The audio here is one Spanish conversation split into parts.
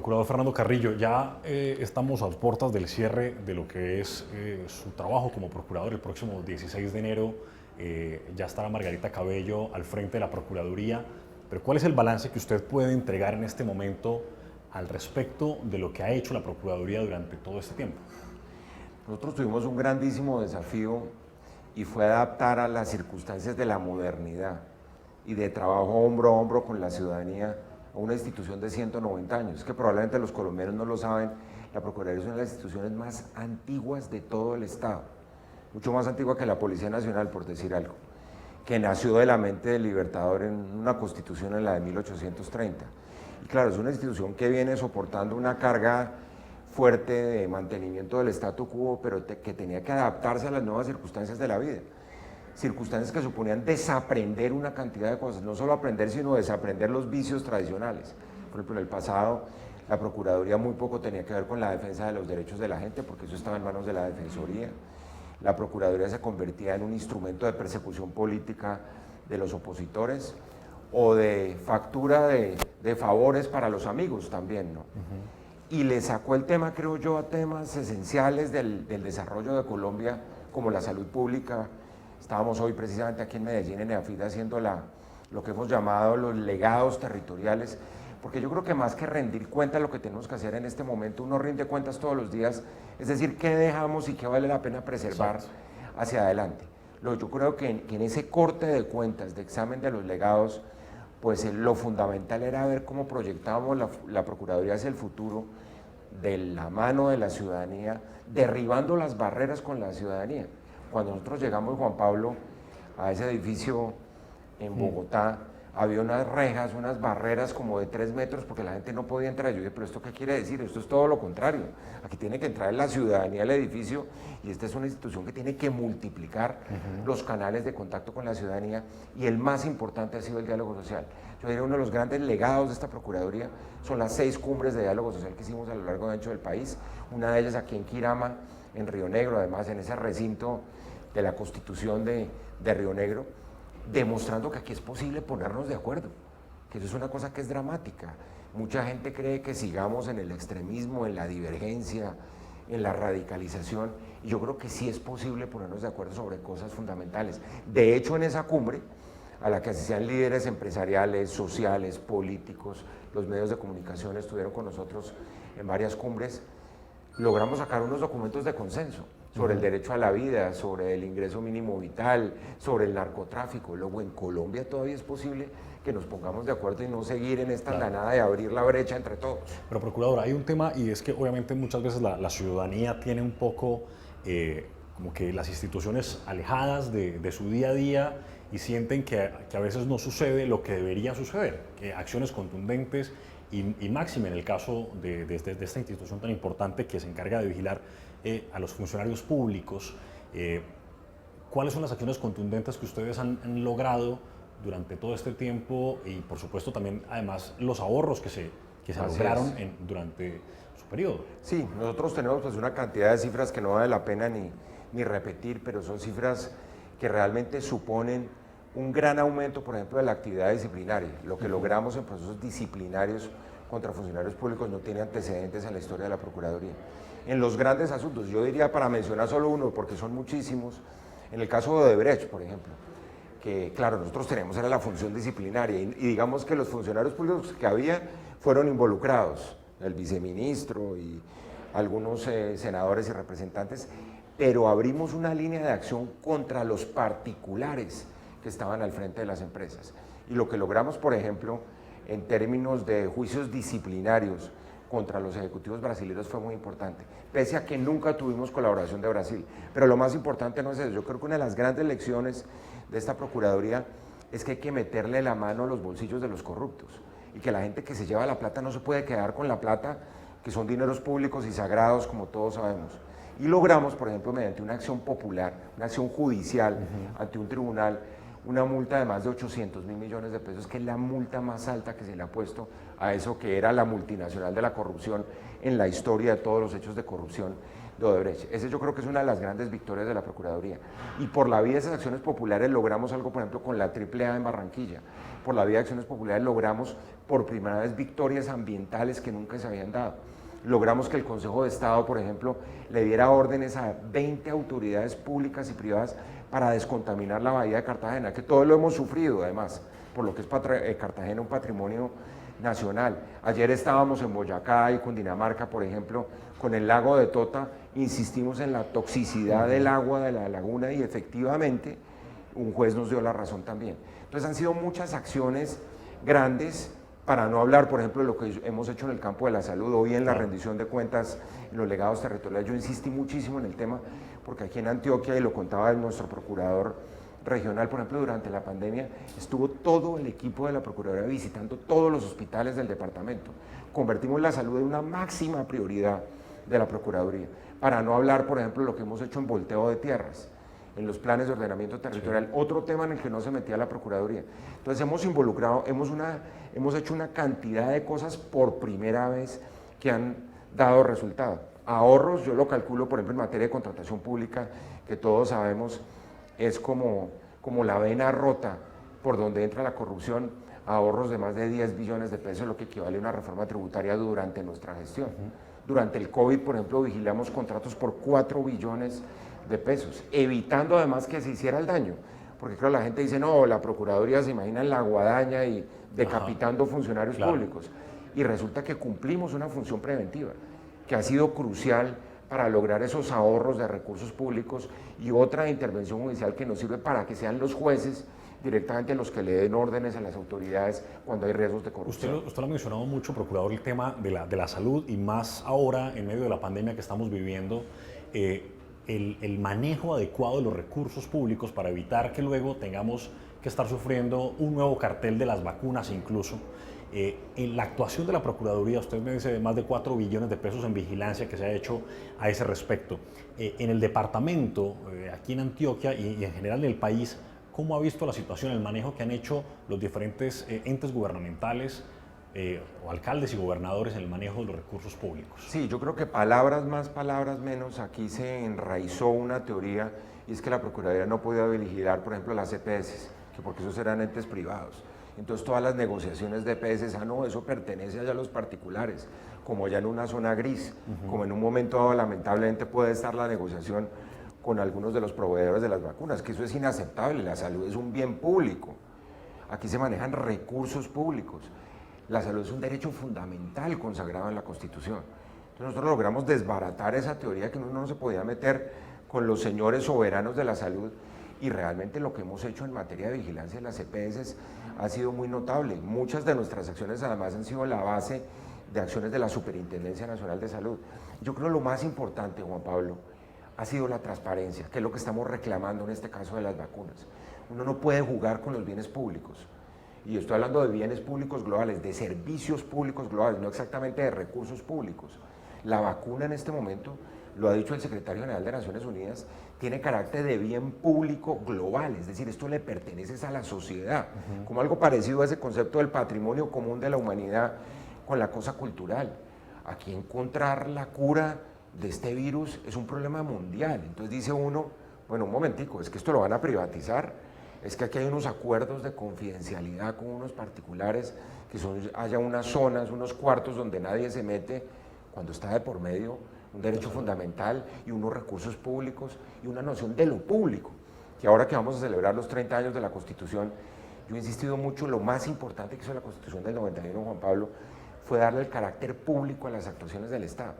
Procurador Fernando Carrillo, ya estamos a puertas del cierre de lo que es su trabajo como procurador. El próximo 16 de enero ya estará Margarita Cabello al frente de la Procuraduría. Pero ¿cuál es el balance que usted puede entregar en este momento al respecto de lo que ha hecho la Procuraduría durante todo este tiempo? Nosotros tuvimos un grandísimo desafío y fue adaptar a las circunstancias de la modernidad y de trabajo hombro a hombro con la ciudadanía a una institución de 190 años, que probablemente los colombianos no lo saben. La Procuraduría es una de las instituciones más antiguas de todo el Estado, mucho más antigua que la Policía Nacional, por decir algo, que nació de la mente del Libertador en una constitución en la de 1830. Y claro, es una institución que viene soportando una carga fuerte de mantenimiento del statu quo, pero que tenía que adaptarse a las nuevas circunstancias de la vida. Circunstancias que suponían desaprender una cantidad de cosas, no solo aprender, sino desaprender los vicios tradicionales. Por ejemplo, en el pasado, la Procuraduría muy poco tenía que ver con la defensa de los derechos de la gente, porque eso estaba en manos de la Defensoría. La Procuraduría se convertía en un instrumento de persecución política de los opositores o de factura de favores para los amigos también, ¿no? Y le sacó el tema, creo yo, a temas esenciales del desarrollo de Colombia, como la salud pública. Estábamos hoy precisamente aquí en Medellín, en EAFID, haciendo lo que hemos llamado los legados territoriales, porque yo creo que más que rendir cuentas, lo que tenemos que hacer en este momento, uno rinde cuentas todos los días, es decir, qué dejamos y qué vale la pena preservar hacia adelante. Yo creo que en ese corte de cuentas, de examen de los legados, pues lo fundamental era ver cómo proyectábamos la Procuraduría hacia el futuro, de la mano de la ciudadanía, derribando las barreras con la ciudadanía. Cuando nosotros llegamos, Juan Pablo, a ese edificio en Bogotá, había unas rejas, unas barreras como de 3 metros porque la gente no podía entrar. Yo dije, pero ¿esto qué quiere decir? Esto es todo lo contrario. Aquí tiene que entrar la ciudadanía al edificio y esta es una institución que tiene que multiplicar los canales de contacto con la ciudadanía, y el más importante ha sido el diálogo social. Yo diría uno de los grandes legados de esta Procuraduría son las 6 cumbres de diálogo social que hicimos a lo largo y ancho del país, una de ellas aquí en Quirama, en Río Negro, además en ese recinto de la Constitución de Río Negro, demostrando que aquí es posible ponernos de acuerdo, que eso es una cosa que es dramática. Mucha gente cree que sigamos en el extremismo, en la divergencia, en la radicalización, y yo creo que sí es posible ponernos de acuerdo sobre cosas fundamentales. De hecho, en esa cumbre, a la que asistían líderes empresariales, sociales, políticos, los medios de comunicación estuvieron con nosotros en varias cumbres, logramos sacar unos documentos de consenso sobre el derecho a la vida, sobre el ingreso mínimo vital, sobre el narcotráfico. Luego, en Colombia todavía es posible que nos pongamos de acuerdo y no seguir en esta andanada de abrir la brecha entre todos. Pero, Procurador, hay un tema, y es que obviamente muchas veces la ciudadanía tiene un poco como que las instituciones alejadas de su día a día, y sienten que a veces no sucede lo que debería suceder, que acciones contundentes y máxime en el caso de esta institución tan importante que se encarga de vigilar a los funcionarios públicos. ¿Cuáles son las acciones contundentes que ustedes han logrado durante todo este tiempo, y por supuesto también además los ahorros que se lograron durante su periodo? Sí, nosotros tenemos pues una cantidad de cifras que no vale la pena ni repetir, pero son cifras que realmente suponen un gran aumento, por ejemplo, de la actividad disciplinaria. Lo que logramos en procesos disciplinarios contra funcionarios públicos no tiene antecedentes en la historia de la Procuraduría. En los grandes asuntos, yo diría, para mencionar solo uno, porque son muchísimos, en el caso de Odebrecht, por ejemplo, que claro, nosotros tenemos era la función disciplinaria, y digamos que los funcionarios públicos que había fueron involucrados, el viceministro y algunos senadores y representantes, pero abrimos una línea de acción contra los particulares que estaban al frente de las empresas. Y lo que logramos, por ejemplo, en términos de juicios disciplinarios contra los ejecutivos brasileños fue muy importante, pese a que nunca tuvimos colaboración de Brasil. Pero lo más importante no es eso. Yo creo que una de las grandes lecciones de esta Procuraduría es que hay que meterle la mano a los bolsillos de los corruptos, y que la gente que se lleva la plata no se puede quedar con la plata, que son dineros públicos y sagrados, como todos sabemos. Y logramos, por ejemplo, mediante una acción popular, una acción judicial ante un tribunal, una multa de más de 800.000 millones de pesos, que es la multa más alta que se le ha puesto a eso que era la multinacional de la corrupción en la historia de todos los hechos de corrupción de Odebrecht. Ese yo creo que es una de las grandes victorias de la Procuraduría. Y por la vía de esas acciones populares logramos algo, por ejemplo, con la AAA en Barranquilla. Por la vía de acciones populares logramos por primera vez victorias ambientales que nunca se habían dado. Logramos que el Consejo de Estado, por ejemplo, le diera órdenes a 20 autoridades públicas y privadas para descontaminar la bahía de Cartagena, que todo lo hemos sufrido además, por lo que es Cartagena un patrimonio nacional. Ayer estábamos en Boyacá y Cundinamarca, por ejemplo, con el lago de Tota, insistimos en la toxicidad del agua de la laguna y efectivamente un juez nos dio la razón también. Entonces han sido muchas acciones grandes, para no hablar, por ejemplo, de lo que hemos hecho en el campo de la salud. Hoy en la rendición de cuentas, en los legados territoriales, yo insistí muchísimo en el tema, porque aquí en Antioquia, y lo contaba nuestro procurador regional, por ejemplo, durante la pandemia, estuvo todo el equipo de la Procuraduría visitando todos los hospitales del departamento. Convertimos la salud en una máxima prioridad de la Procuraduría. Para no hablar, por ejemplo, de lo que hemos hecho en volteo de tierras, en los planes de ordenamiento territorial, otro tema en el que no se metía la Procuraduría. Entonces hemos involucrado, hemos hecho una cantidad de cosas por primera vez que han dado resultado. Ahorros, yo lo calculo, por ejemplo, en materia de contratación pública, que todos sabemos es como la vena rota por donde entra la corrupción, ahorros de más de 10 billones de pesos, lo que equivale a una reforma tributaria durante nuestra gestión. Durante el COVID, por ejemplo, vigilamos contratos por 4 billones de pesos, evitando además que se hiciera el daño, porque claro, la gente dice, no, la Procuraduría se imagina en la guadaña y decapitando funcionarios públicos, y resulta que cumplimos una función preventiva, que ha sido crucial para lograr esos ahorros de recursos públicos y otra intervención judicial que nos sirve para que sean los jueces directamente los que le den órdenes a las autoridades cuando hay riesgos de corrupción. Usted lo ha mencionado mucho, procurador, el tema de la salud y más ahora en medio de la pandemia que estamos viviendo, el manejo adecuado de los recursos públicos para evitar que luego tengamos que estar sufriendo un nuevo cartel de las vacunas incluso. En la actuación de la Procuraduría, usted me dice de más de 4 billones de pesos en vigilancia que se ha hecho a ese respecto. En el departamento, aquí en Antioquia y en general en el país, ¿cómo ha visto la situación, el manejo que han hecho los diferentes entes gubernamentales o alcaldes y gobernadores en el manejo de los recursos públicos? Sí, yo creo que palabras más, palabras menos, aquí se enraizó una teoría y es que la Procuraduría no podía vigilar, por ejemplo, las EPS, que porque esos eran entes privados. Entonces todas las negociaciones de EPS, no, eso pertenece allá a los particulares, como ya en una zona gris, como en un momento dado lamentablemente puede estar la negociación con algunos de los proveedores de las vacunas, que eso es inaceptable, la salud es un bien público, aquí se manejan recursos públicos, la salud es un derecho fundamental consagrado en la Constitución. Entonces nosotros logramos desbaratar esa teoría que uno no se podía meter con los señores soberanos de la salud y realmente lo que hemos hecho en materia de vigilancia de las EPS ha sido muy notable. Muchas de nuestras acciones además han sido la base de acciones de la Superintendencia Nacional de Salud. Yo creo que lo más importante, Juan Pablo, ha sido la transparencia, que es lo que estamos reclamando en este caso de las vacunas. Uno no puede jugar con los bienes públicos. Y estoy hablando de bienes públicos globales, de servicios públicos globales, no exactamente de recursos públicos. La vacuna en este momento, lo ha dicho el secretario general de Naciones Unidas, tiene carácter de bien público global, es decir, esto le pertenece a la sociedad, como algo parecido a ese concepto del patrimonio común de la humanidad con la cosa cultural. Aquí encontrar la cura de este virus es un problema mundial, entonces dice uno, bueno, un momentico, es que esto lo van a privatizar, es que aquí hay unos acuerdos de confidencialidad con unos particulares, que haya unas zonas, unos cuartos donde nadie se mete cuando está de por medio un derecho fundamental y unos recursos públicos y una noción de lo público, que ahora que vamos a celebrar los 30 años de la Constitución, yo he insistido mucho, lo más importante que hizo la Constitución del 91, Juan Pablo, fue darle el carácter público a las actuaciones del Estado.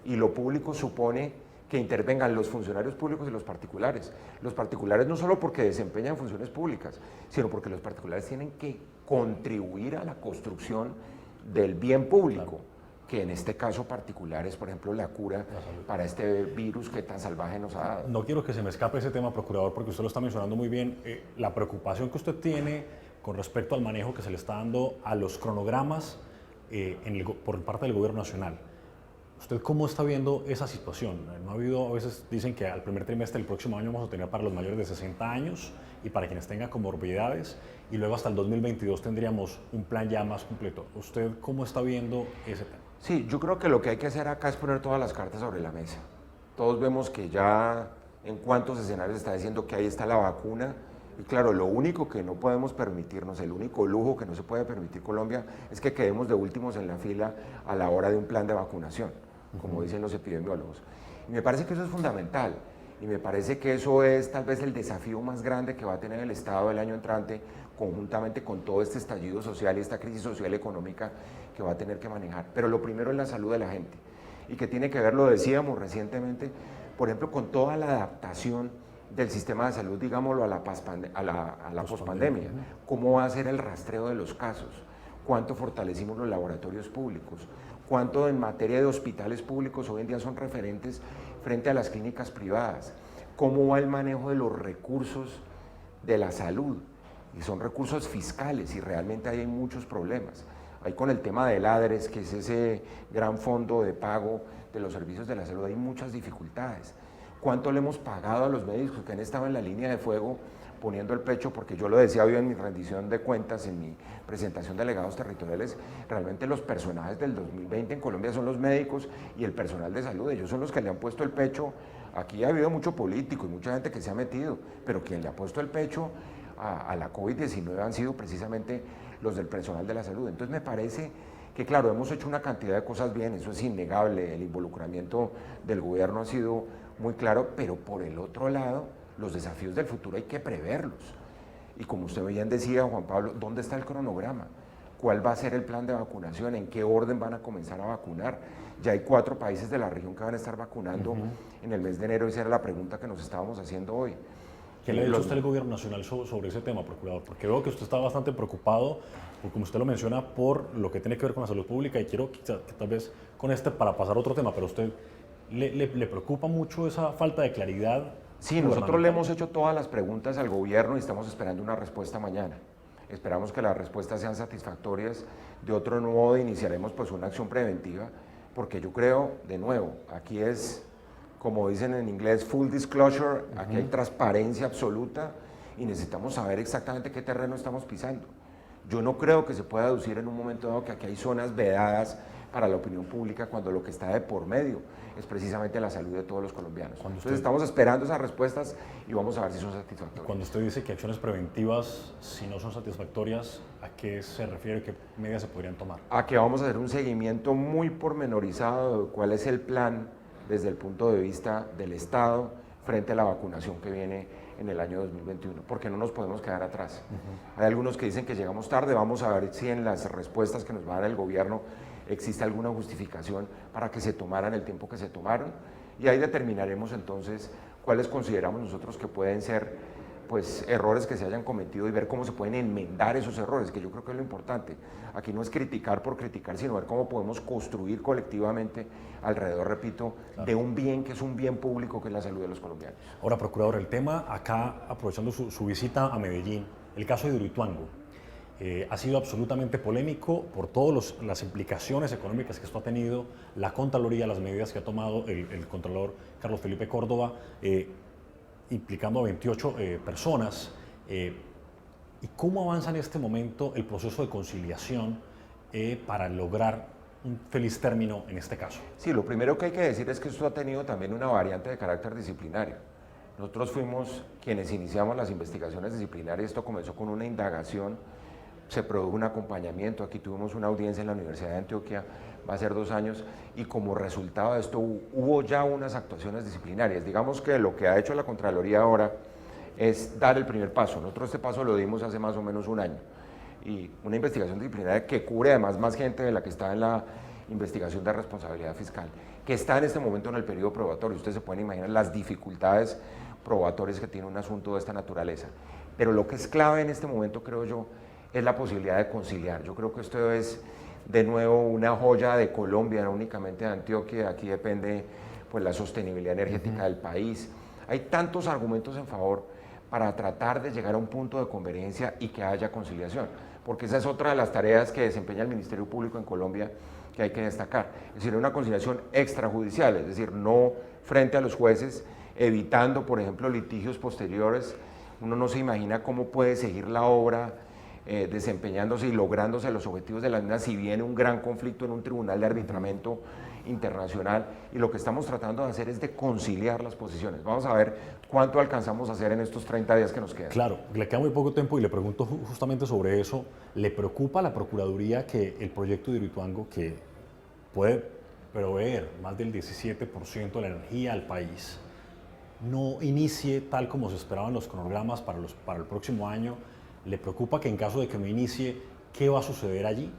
Y lo público supone que intervengan los funcionarios públicos y los particulares. Los particulares no solo porque desempeñan funciones públicas, sino porque los particulares tienen que contribuir a la construcción del bien público, que en este caso particular es, por ejemplo, la cura para este virus que tan salvaje nos ha dado. No quiero que se me escape ese tema, procurador, porque usted lo está mencionando muy bien. La preocupación que usted tiene con respecto al manejo que se le está dando a los cronogramas por parte del Gobierno Nacional. ¿Usted cómo está viendo esa situación? ¿No ha habido, a veces dicen que al primer trimestre del próximo año vamos a tener para los mayores de 60 años y para quienes tengan comorbilidades, y luego hasta el 2022 tendríamos un plan ya más completo? ¿Usted cómo está viendo ese tema? Sí, yo creo que lo que hay que hacer acá es poner todas las cartas sobre la mesa. Todos vemos que ya en cuántos escenarios está diciendo que ahí está la vacuna. Y claro, lo único que no podemos permitirnos, el único lujo que no se puede permitir Colombia es que quedemos de últimos en la fila a la hora de un plan de vacunación, como dicen los epidemiólogos. Y me parece que eso es fundamental y me parece que eso es tal vez el desafío más grande que va a tener el Estado el año entrante, conjuntamente con todo este estallido social y esta crisis social y económica que va a tener que manejar. Pero lo primero es la salud de la gente y que tiene que ver, lo decíamos recientemente, por ejemplo, con toda la adaptación del sistema de salud, digámoslo, a la pospandemia. ¿Cómo va a ser el rastreo de los casos? ¿Cuánto fortalecimos los laboratorios públicos? ¿Cuánto en materia de hospitales públicos hoy en día son referentes frente a las clínicas privadas? ¿Cómo va el manejo de los recursos de la salud? Y son recursos fiscales y realmente ahí hay muchos problemas. Ahí con el tema del ADRES, que es ese gran fondo de pago de los servicios de la salud, hay muchas dificultades. ¿Cuánto le hemos pagado a los médicos que han estado en la línea de fuego poniendo el pecho? Porque yo lo decía hoy en mi rendición de cuentas, en mi presentación de delegados territoriales, realmente los personajes del 2020 en Colombia son los médicos y el personal de salud. Ellos son los que le han puesto el pecho. Aquí ha habido mucho político y mucha gente que se ha metido, pero quien le ha puesto el pecho a la COVID-19 han sido precisamente los del personal de la salud. Entonces me parece que claro, hemos hecho una cantidad de cosas bien, eso es innegable, el involucramiento del gobierno ha sido muy claro, pero por el otro lado, los desafíos del futuro hay que preverlos. Y como usted bien decía, Juan Pablo, ¿dónde está el cronograma? ¿Cuál va a ser el plan de vacunación? ¿En qué orden van a comenzar a vacunar? Ya hay 4 países de la región que van a estar vacunando en el mes de enero, esa era la pregunta que nos estábamos haciendo hoy. ¿Qué le ha dicho usted al gobierno nacional sobre ese tema, procurador? Porque veo que usted está bastante preocupado, como usted lo menciona, por lo que tiene que ver con la salud pública y quiero que tal vez con para pasar a otro tema, pero usted le preocupa mucho esa falta de claridad. Sí, nosotros le hemos hecho todas las preguntas al gobierno y estamos esperando una respuesta mañana. Esperamos que las respuestas sean satisfactorias. De otro modo, iniciaremos pues una acción preventiva, porque yo creo, de nuevo, aquí es, como dicen en inglés, full disclosure, aquí hay transparencia absoluta y necesitamos saber exactamente qué terreno estamos pisando. Yo no creo que se pueda deducir en un momento dado que aquí hay zonas vedadas para la opinión pública cuando lo que está de por medio es precisamente la salud de todos los colombianos. Entonces estamos esperando esas respuestas y vamos a ver si son satisfactorias. Cuando usted dice que acciones preventivas, si no son satisfactorias, ¿a qué se refiere? ¿Qué medidas se podrían tomar? A que vamos a hacer un seguimiento muy pormenorizado de cuál es el plan desde el punto de vista del Estado frente a la vacunación que viene en el año 2021, porque no nos podemos quedar atrás. Hay algunos que dicen que llegamos tarde, vamos a ver si en las respuestas que nos va a dar el gobierno existe alguna justificación para que se tomaran el tiempo que se tomaron y ahí determinaremos entonces cuáles consideramos nosotros que pueden ser pues errores que se hayan cometido y ver cómo se pueden enmendar esos errores, que yo creo que es lo importante. Aquí no es criticar por criticar, sino ver cómo podemos construir colectivamente alrededor, repito, de un bien que es un bien público, que es la salud de los colombianos. Ahora, procurador, el tema acá, aprovechando su visita a Medellín, el caso de Hidroituango, ha sido absolutamente polémico por todas las implicaciones económicas que esto ha tenido, la Contraloría, las medidas que ha tomado el Contralor Carlos Felipe Córdoba, implicando a 28 personas. ¿Y cómo avanza en este momento el proceso de conciliación para lograr un feliz término en este caso? Sí, lo primero que hay que decir es que esto ha tenido también una variante de carácter disciplinario. Nosotros fuimos quienes iniciamos las investigaciones disciplinarias, esto comenzó con una indagación, se produjo un acompañamiento, aquí tuvimos una audiencia en la Universidad de Antioquia, va a ser 2 años, y como resultado de esto hubo ya unas actuaciones disciplinarias. Digamos que lo que ha hecho la Contraloría ahora es dar el primer paso. Nosotros este paso lo dimos hace más o menos 1 año, y una investigación disciplinaria que cubre además más gente de la que está en la investigación de responsabilidad fiscal, que está en este momento en el periodo probatorio. Ustedes se pueden imaginar las dificultades probatorias que tiene un asunto de esta naturaleza. Pero lo que es clave en este momento, creo yo, es la posibilidad de conciliar. Yo creo que esto es, de nuevo, una joya de Colombia, no únicamente de Antioquia. Aquí depende pues, la sostenibilidad energética del país. Hay tantos argumentos en favor para tratar de llegar a un punto de convergencia y que haya conciliación, porque esa es otra de las tareas que desempeña el Ministerio Público en Colombia, que hay que destacar. Es decir, una conciliación extrajudicial, es decir, no frente a los jueces, evitando, por ejemplo, litigios posteriores. Uno no se imagina cómo puede seguir la obra desempeñándose y lográndose los objetivos de la misma si viene un gran conflicto en un tribunal de arbitramiento internacional, y lo que estamos tratando de hacer es de conciliar las posiciones. Vamos a ver cuánto alcanzamos a hacer en estos 30 días que nos quedan. Claro, le queda muy poco tiempo y le pregunto justamente sobre eso. ¿Le preocupa a la Procuraduría que el proyecto de Hidroituango, que puede proveer más del 17% de la energía al país, no inicie tal como se esperaban los cronogramas para el próximo año? ¿Le preocupa que en caso de que no inicie, qué va a suceder allí?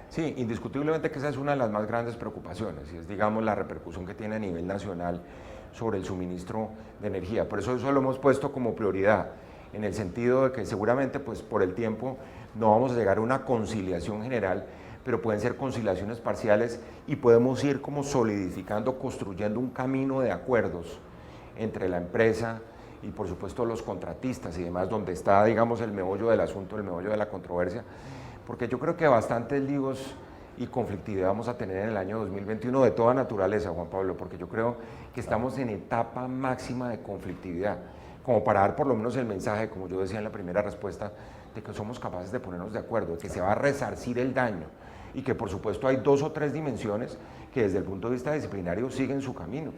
Sí, indiscutiblemente que esa es una de las más grandes preocupaciones, y es, digamos, la repercusión que tiene a nivel nacional sobre el suministro de energía. Por eso lo hemos puesto como prioridad, en el sentido de que seguramente, pues, por el tiempo no vamos a llegar a una conciliación general, pero pueden ser conciliaciones parciales y podemos ir como solidificando, construyendo un camino de acuerdos entre la empresa y, por supuesto, los contratistas y demás, donde está, digamos, el meollo del asunto, el meollo de la controversia, porque yo creo que bastantes líos y conflictividad vamos a tener en el año 2021 de toda naturaleza, Juan Pablo, porque yo creo que estamos en etapa máxima de conflictividad, como para dar por lo menos el mensaje, como yo decía en la primera respuesta, de que somos capaces de ponernos de acuerdo, de que se va a resarcir el daño, y que por supuesto hay 2 o 3 dimensiones que desde el punto de vista disciplinario siguen su camino,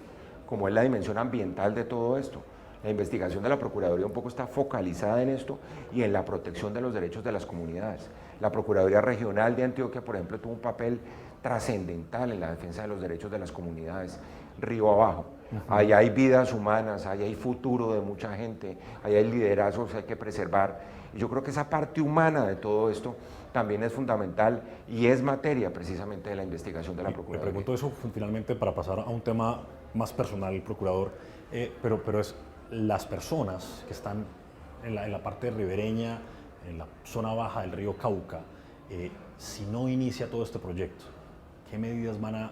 como es la dimensión ambiental de todo esto. La investigación de la Procuraduría un poco está focalizada en esto y en la protección de los derechos de las comunidades. La Procuraduría Regional de Antioquia, por ejemplo, tuvo un papel trascendental en la defensa de los derechos de las comunidades, río abajo. Ahí hay vidas humanas, ahí hay futuro de mucha gente, ahí hay liderazgos que hay que preservar. Y yo creo que esa parte humana de todo esto también es fundamental y es materia precisamente de la investigación de la Procuraduría. Le pregunto eso finalmente para pasar a un tema más personal, procurador, pero es las personas que están en la parte ribereña, en la zona baja del río Cauca, si no inicia todo este proyecto, ¿qué medidas van a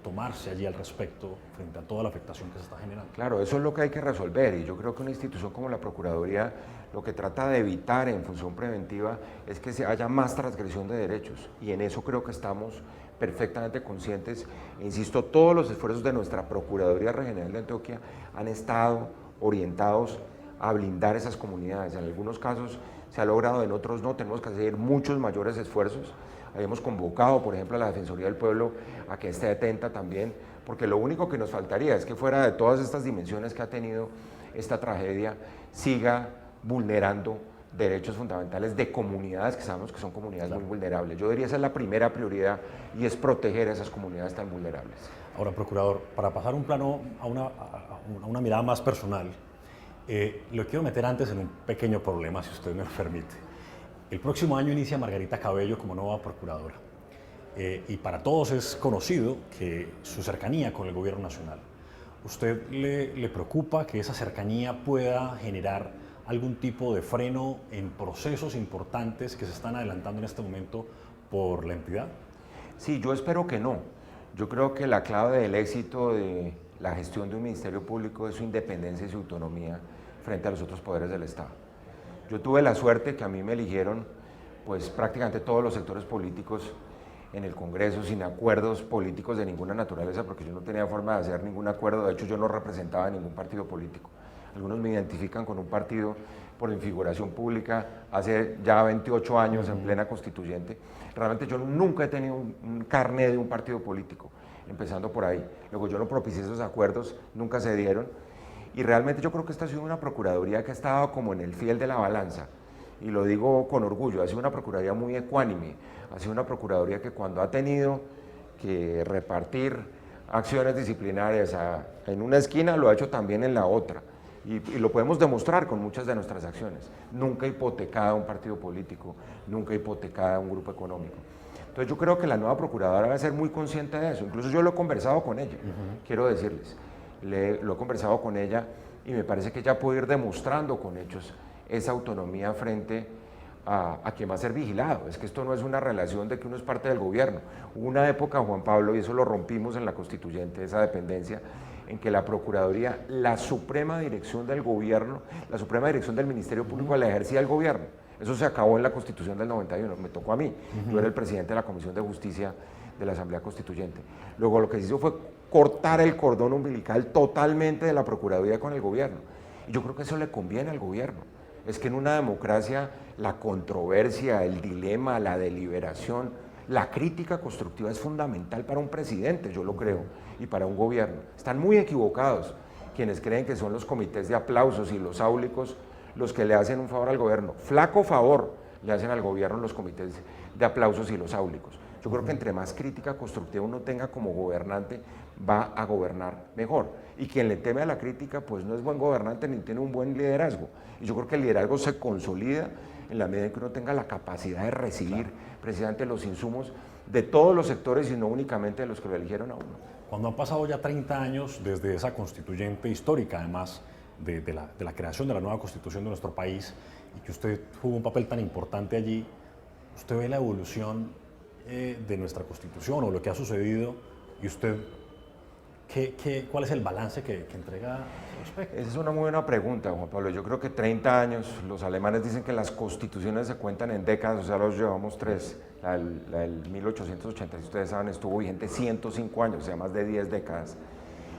tomarse allí al respecto frente a toda la afectación que se está generando? Claro, eso es lo que hay que resolver, y yo creo que una institución como la Procuraduría lo que trata de evitar en función preventiva es que haya más transgresión de derechos, y en eso creo que estamos perfectamente conscientes. Insisto, todos los esfuerzos de nuestra Procuraduría Regional de Antioquia han estado orientados a blindar esas comunidades. En algunos casos se ha logrado, en otros no. Tenemos que hacer muchos mayores esfuerzos. Habíamos convocado, por ejemplo, a la Defensoría del Pueblo a que esté atenta también, porque lo único que nos faltaría es que fuera de todas estas dimensiones que ha tenido esta tragedia, siga vulnerando derechos fundamentales de comunidades que sabemos que son comunidades muy vulnerables. Yo diría esa es la primera prioridad, y es proteger a esas comunidades tan vulnerables. Ahora, procurador, para pasar un plano a una mirada más personal, lo quiero meter antes en un pequeño problema, si usted me lo permite. El próximo año inicia Margarita Cabello como nueva procuradora, y para todos es conocido que su cercanía con el gobierno nacional. ¿Usted le preocupa que esa cercanía pueda generar algún tipo de freno en procesos importantes que se están adelantando en este momento por la entidad? Sí, yo espero que no. Yo creo que la clave del éxito de la gestión de un ministerio público es su independencia y su autonomía frente a los otros poderes del Estado. Yo tuve la suerte que a mí me eligieron, pues, prácticamente todos los sectores políticos en el Congreso, sin acuerdos políticos de ninguna naturaleza, porque yo no tenía forma de hacer ningún acuerdo. De hecho, yo no representaba ningún partido político. Algunos me identifican con un partido por infiguración pública hace ya 28 años en plena constituyente. Realmente yo nunca he tenido un carné de un partido político, empezando por ahí. Luego yo no propicié esos acuerdos, nunca se dieron, y realmente yo creo que esta ha sido una procuraduría que ha estado como en el fiel de la balanza, y lo digo con orgullo. Ha sido una procuraduría muy ecuánime, ha sido una procuraduría que cuando ha tenido que repartir acciones disciplinarias en una esquina, lo ha hecho también en la otra. Y lo podemos demostrar con muchas de nuestras acciones. Nunca hipotecada a un partido político, nunca hipotecada a un grupo económico. Entonces yo creo que la nueva procuradora va a ser muy consciente de eso. Incluso yo lo he conversado con ella, quiero decirles. Lo he conversado con ella y me parece que ella puede ir demostrando con hechos esa autonomía frente a quien va a ser vigilado. Es que esto no es una relación de que uno es parte del gobierno. Hubo una época, Juan Pablo, y eso lo rompimos en la constituyente, esa dependencia, en que la Procuraduría, la suprema dirección del gobierno, la suprema dirección del Ministerio Público la ejercía el gobierno. Eso se acabó en la Constitución del 91, me tocó a mí. Yo era el presidente de la Comisión de Justicia de la Asamblea Constituyente. Luego lo que se hizo fue cortar el cordón umbilical totalmente de la Procuraduría con el gobierno. Y yo creo que eso le conviene al gobierno. Es que en una democracia la controversia, el dilema, la deliberación, La crítica constructiva es fundamental para un presidente, yo lo creo, y para un gobierno. Están muy equivocados quienes creen que son los comités de aplausos y los áulicos los que le hacen un favor al gobierno. Flaco favor le hacen al gobierno los comités de aplausos y los áulicos. Yo creo que entre más crítica constructiva uno tenga como gobernante, va a gobernar mejor. Y quien le teme a la crítica, pues no es buen gobernante ni tiene un buen liderazgo. Y yo creo que el liderazgo se consolida en la medida en que uno tenga la capacidad de recibir precisamente los insumos de todos los sectores y no únicamente de los que lo eligieron a uno. Cuando han pasado ya 30 años desde esa constituyente histórica, además de la creación de la nueva constitución de nuestro país, y que usted jugó un papel tan importante allí, ¿usted ve la evolución de nuestra constitución o lo que ha sucedido? Y usted, ¿cuál es el balance que entrega al respecto? Esa es una muy buena pregunta, Juan Pablo. Yo creo que 30 años, los alemanes dicen que las constituciones se cuentan en décadas, o sea, los llevamos 3. La del 1880, si ustedes saben, estuvo vigente 105 años, o sea, más de 10 décadas.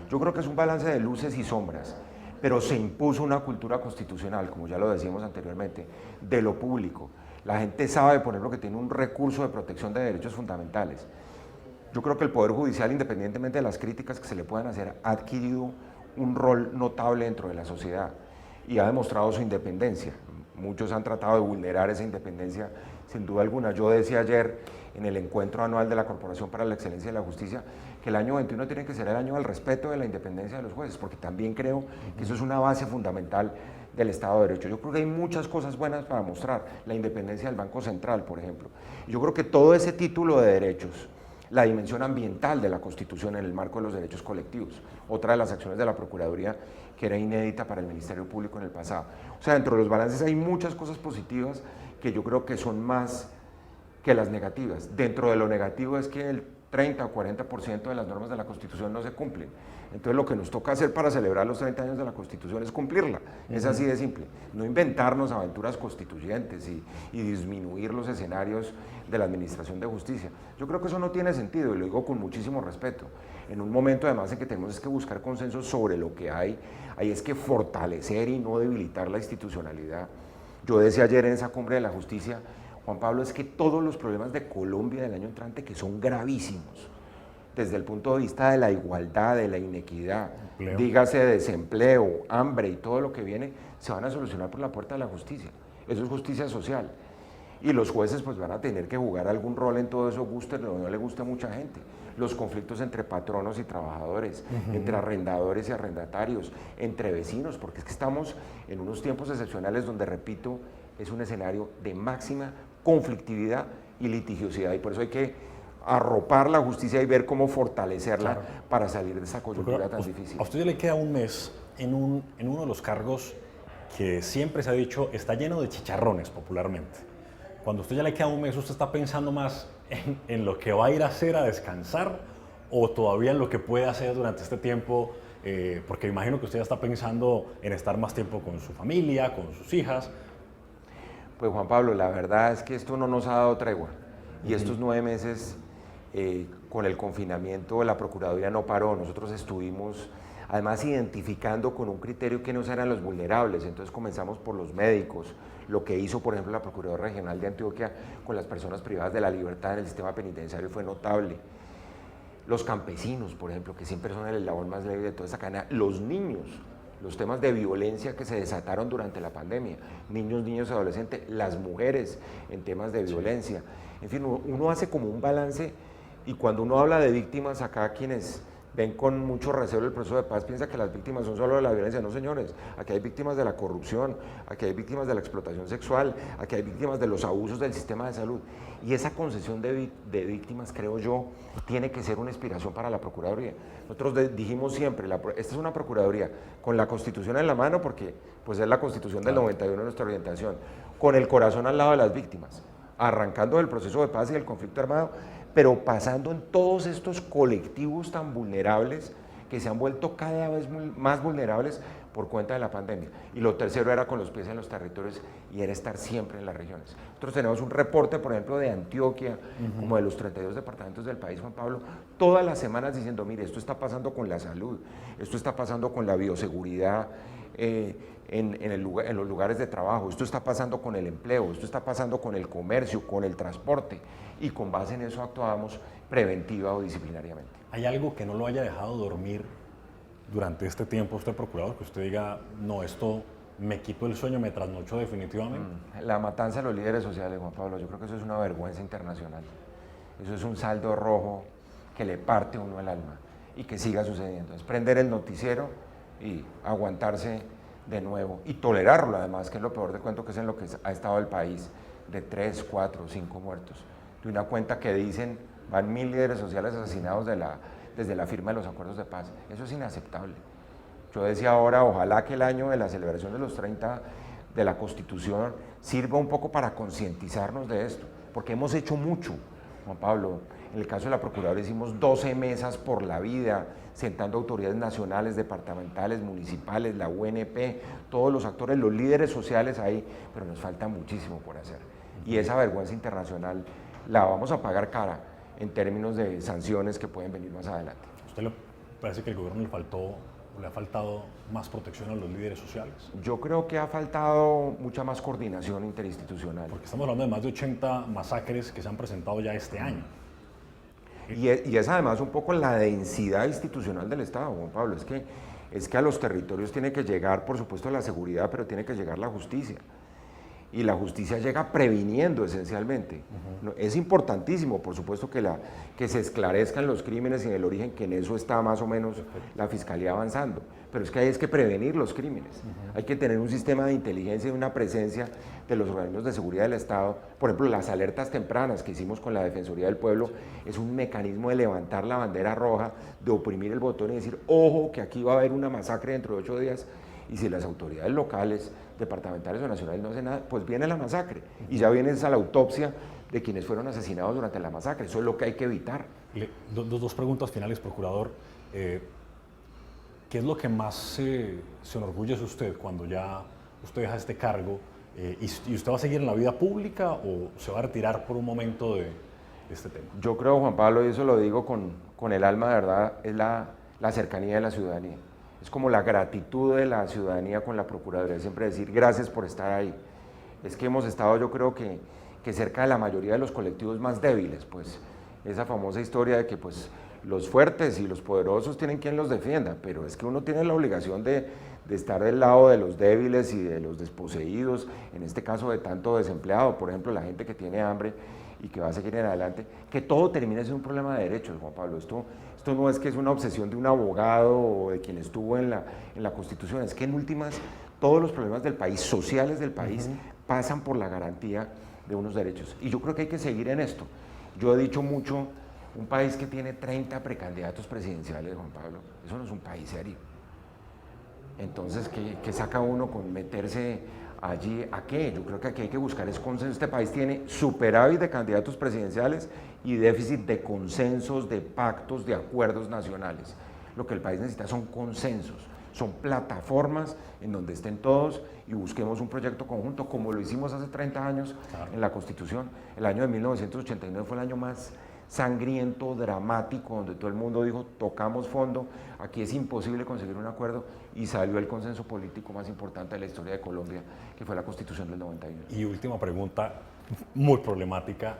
Yo creo que es un balance de luces y sombras, pero se impuso una cultura constitucional, como ya lo decíamos anteriormente, de lo público. La gente sabe, por ejemplo, que tiene un recurso de protección de derechos fundamentales. Yo creo que el Poder Judicial, independientemente de las críticas que se le puedan hacer, ha adquirido un rol notable dentro de la sociedad y ha demostrado su independencia. Muchos han tratado de vulnerar esa independencia, sin duda alguna. Yo decía ayer en el encuentro anual de la Corporación para la Excelencia de la Justicia que el año 21 tiene que ser el año del respeto de la independencia de los jueces, porque también creo que eso es una base fundamental del Estado de Derecho. Yo creo que hay muchas cosas buenas para mostrar, la independencia del Banco Central, por ejemplo. Yo creo que todo ese título de derechos, la dimensión ambiental de la Constitución en el marco de los derechos colectivos, otra de las acciones de la Procuraduría que era inédita para el Ministerio Público en el pasado. O sea, dentro de los balances hay muchas cosas positivas que yo creo que son más que las negativas. Dentro de lo negativo es que el 30 o 40% de las normas de la Constitución no se cumplen. Entonces lo que nos toca hacer para celebrar los 30 años de la Constitución es cumplirla. Es así de simple. No inventarnos aventuras constituyentes y disminuir los escenarios de la administración de justicia. Yo creo que eso no tiene sentido y lo digo con muchísimo respeto. En un momento además en que tenemos que buscar consensos sobre lo que hay es que fortalecer y no debilitar la institucionalidad. Yo decía ayer en esa cumbre de la justicia, Juan Pablo, es que todos los problemas de Colombia del año entrante, que son gravísimos, desde el punto de vista de la igualdad, de la inequidad, dígase desempleo, hambre y todo lo que viene, se van a solucionar por la puerta de la justicia. Eso es justicia social. Y los jueces pues van a tener que jugar algún rol en todo eso, guste o no le guste a mucha gente. Los conflictos entre patronos y trabajadores, entre arrendadores y arrendatarios, entre vecinos, porque es que estamos en unos tiempos excepcionales donde, repito, es un escenario de máxima conflictividad y litigiosidad, y por eso hay que arropar la justicia y ver cómo fortalecerla para salir de esa coyuntura tan difícil. A usted ya le queda un mes en uno de los cargos que siempre se ha dicho está lleno de chicharrones popularmente. Cuando a usted ya le queda un mes, ¿usted está pensando más en lo que va a ir a hacer a descansar o todavía en lo que puede hacer durante este tiempo? Porque imagino que usted ya está pensando en estar más tiempo con su familia, con sus hijas. Pues Juan Pablo, la verdad es que esto no nos ha dado tregua y estos 9 meses con el confinamiento la Procuraduría no paró. Nosotros estuvimos además identificando con un criterio que nos eran los vulnerables, entonces comenzamos por los médicos, lo que hizo por ejemplo la Procuraduría Regional de Antioquia con las personas privadas de la libertad en el sistema penitenciario fue notable. Los campesinos, por ejemplo, que siempre son el eslabón más leve de toda esta cadena, los niños, los temas de violencia que se desataron durante la pandemia, niños, adolescentes, las mujeres en temas de violencia, en fin, uno hace como un balance y cuando uno habla de víctimas, acá quienes ven con mucho recelo el proceso de paz piensa que las víctimas son solo de la violencia. No, señores, aquí hay víctimas de la corrupción, aquí hay víctimas de la explotación sexual, aquí hay víctimas de los abusos del sistema de salud. Y esa concesión de víctimas, creo yo, tiene que ser una inspiración para la Procuraduría. Nosotros dijimos siempre, esta es una Procuraduría con la Constitución en la mano, porque pues es la Constitución del 91 nuestra orientación, con el corazón al lado de las víctimas, arrancando del proceso de paz y del conflicto armado, pero pasando en todos estos colectivos tan vulnerables que se han vuelto cada vez más vulnerables por cuenta de la pandemia. Y lo tercero era con los pies en los territorios y era estar siempre en las regiones. Nosotros tenemos un reporte, por ejemplo, de Antioquia, como de los 32 departamentos del país, Juan Pablo, todas las semanas diciendo, mire, esto está pasando con la salud, esto está pasando con la bioseguridad en los lugares de trabajo, esto está pasando con el empleo, esto está pasando con el comercio, con el transporte, y con base en eso actuamos preventiva o disciplinariamente. ¿Hay algo que no lo haya dejado dormir durante este tiempo usted, procurador, que usted diga, no, esto me quito el sueño, me trasnochó definitivamente? La matanza de los líderes sociales, Juan Pablo, yo creo que eso es una vergüenza internacional. Eso es un saldo rojo que le parte a uno el alma y que siga sucediendo. Es prender el noticiero y aguantarse de nuevo y tolerarlo, además, que es lo peor de cuento, que es en lo que ha estado el país, de 3, 4, 5 muertos. De una cuenta que dicen van 1000 líderes sociales asesinados desde la firma de los acuerdos de paz. Eso es inaceptable. Yo decía ahora, ojalá que el año de la celebración de los 30 de la Constitución sirva un poco para concientizarnos de esto, porque hemos hecho mucho, Juan Pablo. En el caso de la Procuraduría hicimos 12 mesas por la vida, sentando autoridades nacionales, departamentales, municipales, la UNP, todos los actores, los líderes sociales ahí, pero nos falta muchísimo por hacer. Y esa vergüenza internacional la vamos a pagar cara en términos de sanciones que pueden venir más adelante. ¿A usted le parece que el gobierno le ha faltado más protección a los líderes sociales? Yo creo que ha faltado mucha más coordinación interinstitucional. Porque estamos hablando de más de 80 masacres que se han presentado ya este año. Y es además un poco la densidad institucional del Estado, Juan Pablo. Es que a los territorios tiene que llegar, por supuesto, la seguridad, pero tiene que llegar la justicia. Y la justicia llega previniendo esencialmente. Es importantísimo, por supuesto, que se esclarezcan los crímenes y el origen, que en eso está más o menos la Fiscalía avanzando. Pero es que hay que prevenir los crímenes. Hay que tener un sistema de inteligencia y una presencia de los organismos de seguridad del Estado. Por ejemplo, las alertas tempranas que hicimos con la Defensoría del Pueblo es un mecanismo de levantar la bandera roja, de oprimir el botón y decir, ojo, que aquí va a haber una masacre dentro de 8 días. Y si las autoridades locales, departamentales o nacionales no hacen nada, pues viene la masacre. Y ya viene esa la autopsia de quienes fueron asesinados durante la masacre. Eso es lo que hay que evitar. Dos preguntas finales, procurador. ¿Qué es lo que más se enorgullece usted cuando ya usted deja este cargo? ¿Y usted va a seguir en la vida pública o se va a retirar por un momento de este tema? Yo creo, Juan Pablo, y eso lo digo con el alma de verdad, es la cercanía de la ciudadanía. Es como la gratitud de la ciudadanía con la Procuraduría, siempre decir gracias por estar ahí. Es que hemos estado, yo creo que cerca de la mayoría de los colectivos más débiles, pues esa famosa historia de que pues los fuertes y los poderosos tienen quien los defienda, pero es que uno tiene la obligación de estar del lado de los débiles y de los desposeídos, en este caso de tanto desempleado, por ejemplo, la gente que tiene hambre y que va a seguir en adelante, que todo termine siendo un problema de derechos, Juan Pablo. Esto no es que es una obsesión de un abogado o de quien estuvo en la Constitución, es que en últimas todos los problemas del país, sociales del país, pasan por la garantía de unos derechos. Y yo creo que hay que seguir en esto. Yo he dicho mucho, un país que tiene 30 precandidatos presidenciales, Juan Pablo, eso no es un país serio. Entonces, ¿qué saca uno con meterse allí? ¿A qué? Yo creo que aquí hay que buscar es consenso. Este país tiene superávit de candidatos presidenciales y déficit de consensos, de pactos, de acuerdos nacionales. Lo que el país necesita son consensos, son plataformas en donde estén todos y busquemos un proyecto conjunto, como lo hicimos hace 30 años en la Constitución. El año de 1989 fue el año más sangriento, dramático, donde todo el mundo dijo, tocamos fondo, aquí es imposible conseguir un acuerdo, y salió el consenso político más importante de la historia de Colombia, que fue la Constitución del 91. Y última pregunta, muy problemática.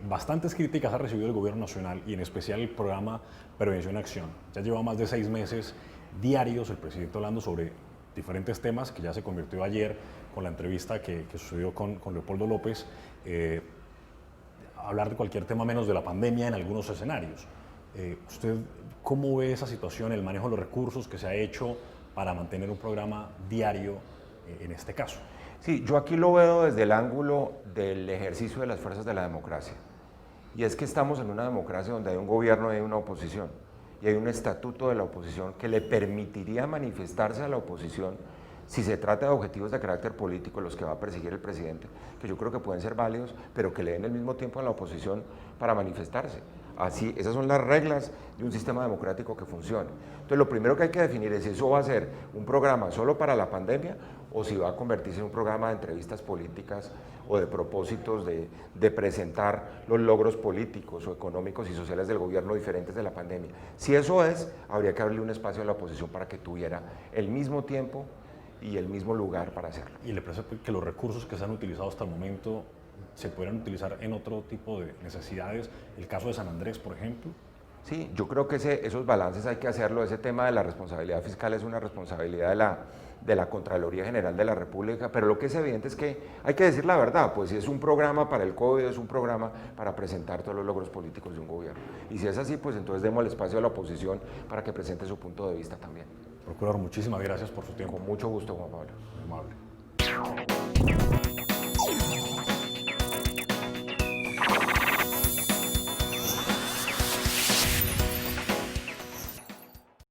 Bastantes críticas ha recibido el Gobierno Nacional y en especial el programa Prevención y Acción. Ya lleva más de 6 meses diarios el presidente hablando sobre diferentes temas, que ya se convirtió ayer con la entrevista que sucedió con Leopoldo López, hablar de cualquier tema menos de la pandemia en algunos escenarios. ¿Usted cómo ve esa situación, el manejo de los recursos que se ha hecho para mantener un programa diario en este caso? Sí, yo aquí lo veo desde el ángulo del ejercicio de las fuerzas de la democracia. Y es que estamos en una democracia donde hay un gobierno y hay una oposición. Y hay un estatuto de la oposición que le permitiría manifestarse a la oposición si se trata de objetivos de carácter político, los que va a perseguir el presidente, que yo creo que pueden ser válidos, pero que le den el mismo tiempo a la oposición para manifestarse. Así, esas son las reglas de un sistema democrático que funcione. Entonces, lo primero que hay que definir es si eso va a ser un programa solo para la pandemia o si va a convertirse en un programa de entrevistas políticas o de propósitos de presentar los logros políticos o económicos y sociales del gobierno diferentes de la pandemia. Si eso es, habría que abrirle un espacio a la oposición para que tuviera el mismo tiempo y el mismo lugar para hacerlo. ¿Y le parece que los recursos que se han utilizado hasta el momento se podrían utilizar en otro tipo de necesidades? El caso de San Andrés, por ejemplo. Sí, yo creo que esos balances hay que hacerlo. Ese tema de la responsabilidad fiscal es una responsabilidad de la Contraloría General de la República, pero lo que es evidente es que hay que decir la verdad, pues si es un programa para el COVID, es un programa para presentar todos los logros políticos de un gobierno. Y si es así, pues entonces demos el espacio a la oposición para que presente su punto de vista también. Procurador, muchísimas gracias por su tiempo. Con mucho gusto, Juan Pablo. Muy amable.